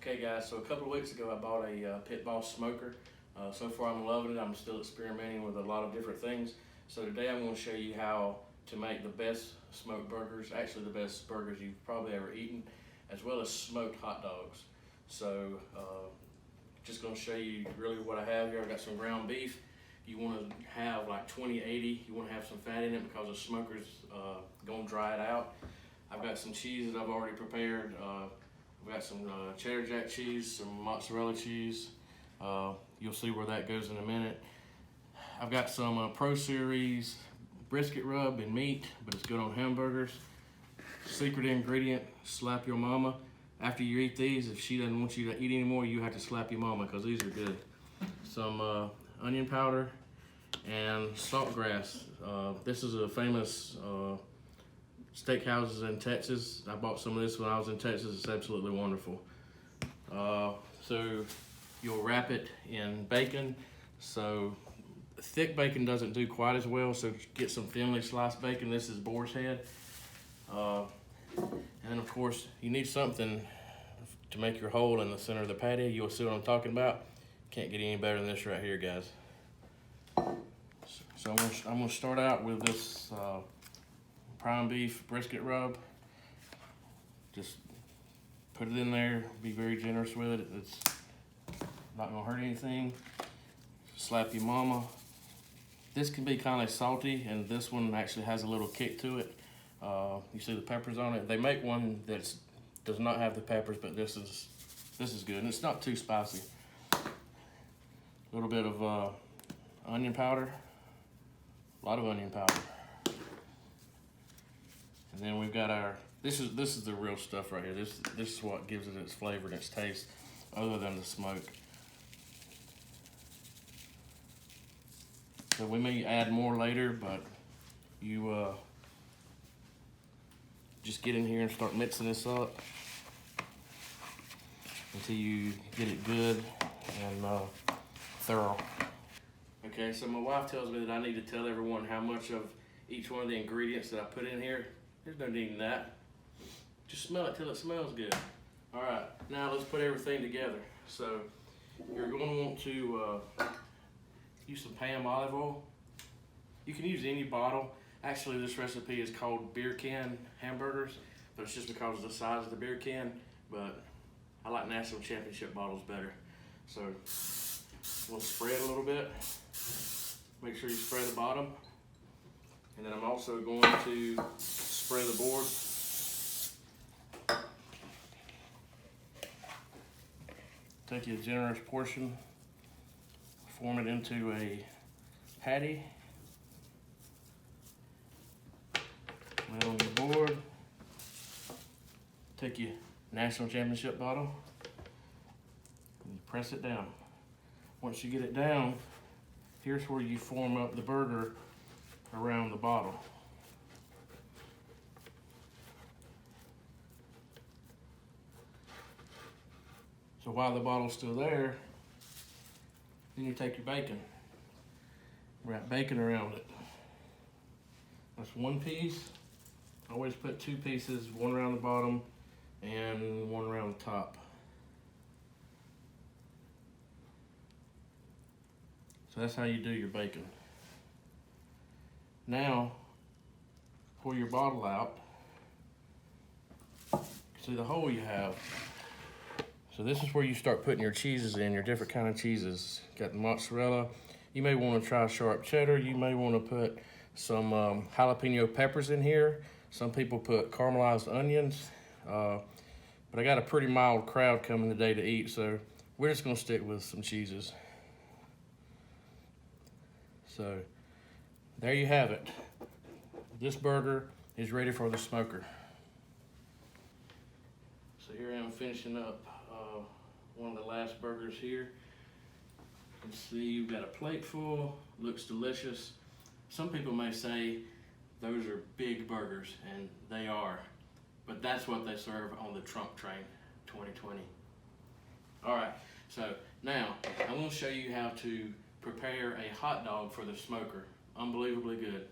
Okay guys, so a couple of weeks ago I bought a Pit Boss smoker. So far I'm loving it. I'm still experimenting with a lot of different things. So today I'm going to show you how to make the best smoked burgers, actually the best burgers you've probably ever eaten, as well as smoked hot dogs. So just going to show you really what I have here. I've got some ground beef. You want to have like 20-80. You want to have some fat in it because the smoker's going to dry it out. I've got some cheese that I've already prepared. I've got some cheddar jack cheese, some mozzarella cheese. You'll see where that goes in a minute. I've got some Pro Series brisket rub and meat, but it's good on hamburgers. Secret ingredient, slap your mama. After you eat these, if she doesn't want you to eat anymore, you have to slap your mama because these are good. Some onion powder and saltgrass. This is a famous steakhouses in Texas. I bought some of this when I was in Texas. It's absolutely wonderful. So you'll wrap it in bacon. So thick bacon doesn't do quite as well, so get some thinly sliced bacon. This is boar's head. And then of course you need something to make your hole in the center of the patty. You'll see what I'm talking about. Can't get any better than this right here, guys. So I'm gonna start out with this prime beef brisket rub. Just put it in there, be very generous with it. It's not gonna hurt anything. Slap your mama. This can be kind of salty, and this one actually has a little kick to it. You see the peppers on it. They make one that does not have the peppers, but this is good, and it's not too spicy. A little bit of onion powder, a lot of onion powder. And then we've got our, this is the real stuff right here. This is what gives it its flavor and its taste, other than the smoke. So we may add more later, but you just get in here and start mixing this up until you get it good and thorough. Okay, so my wife tells me that I need to tell everyone how much of each one of the ingredients that I put in here. There's no need in that. Just smell it till it smells good. All right, now let's put everything together. So you're going to want to use some Pam olive oil. You can use any bottle. Actually, this recipe is called beer can hamburgers, but it's just because of the size of the beer can. But I like National Championship bottles better. So we'll spread a little bit. Make sure you spray the bottom. And then I'm also going to spray the board. Take a generous portion, form it into a patty. Lay it on your board. Take your National Championship bottle and you press it down. Once you get it down, here's where you form up the burger around the bottle. So while the bottle's still there, then you take your bacon, wrap bacon around it. That's one piece. I always put two pieces, one around the bottom and one around the top. So that's how you do your bacon. Now, pour your bottle out. See the hole you have. So this is where you start putting your cheeses in, your different kind of cheeses. Got the mozzarella. You may want to try sharp cheddar. You may want to put some jalapeno peppers in here. Some people put caramelized onions. But I got a pretty mild crowd coming today to eat, so we're just gonna stick with some cheeses. So there you have it. This burger is ready for the smoker. So here I am finishing up one of the last burgers here. You can see you've got a plate full, looks delicious. Some people may say those are big burgers, and they are, but that's what they serve on the Trump train 2020. All right, so now I'm gonna show you how to prepare a hot dog for the smoker. Unbelievably good.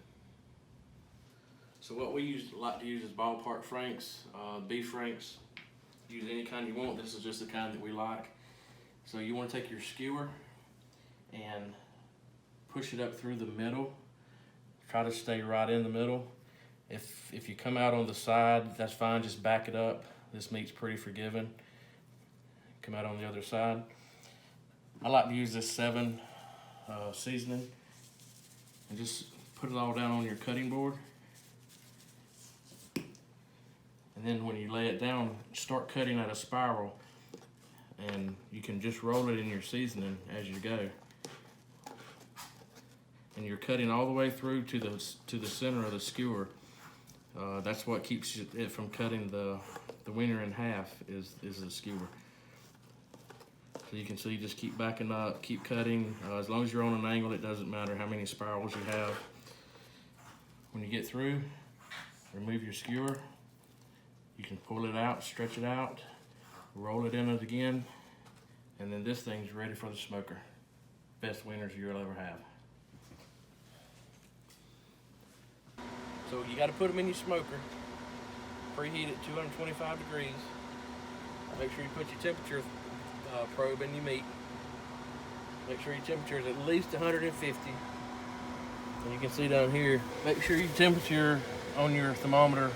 So what we like to use is ballpark franks, beef franks. Use any kind you want. This is just the kind that we like. So you want to take your skewer and push it up through the middle. Try to stay right in the middle. If you come out on the side, that's fine, just back it up. This meat's pretty forgiving. Come out on the other side. I like to use this 7 seasoning and just put it all down on your cutting board. And then when you lay it down, start cutting at a spiral, and you can just roll it in your seasoning as you go. And you're cutting all the way through to the center of the skewer. That's what keeps it from cutting the wiener in half is the skewer. So you can see, just keep backing up, keep cutting. As long as you're on an angle, it doesn't matter how many spirals you have. When you get through, remove your skewer. You can pull it out, stretch it out, roll it in it again, and then this thing's ready for the smoker. Best wieners you'll ever have. So you got to put them in your smoker. Preheat at 225 degrees. Make sure you put your temperature probe in your meat. Make sure your temperature is at least 150. And you can see down here, make sure your temperature on your thermometer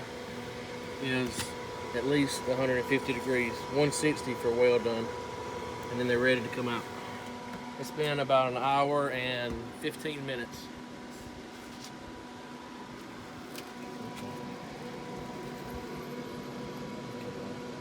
is at least 150 degrees, 160 for well done. And then they're ready to come out. It's been about an hour and 15 minutes.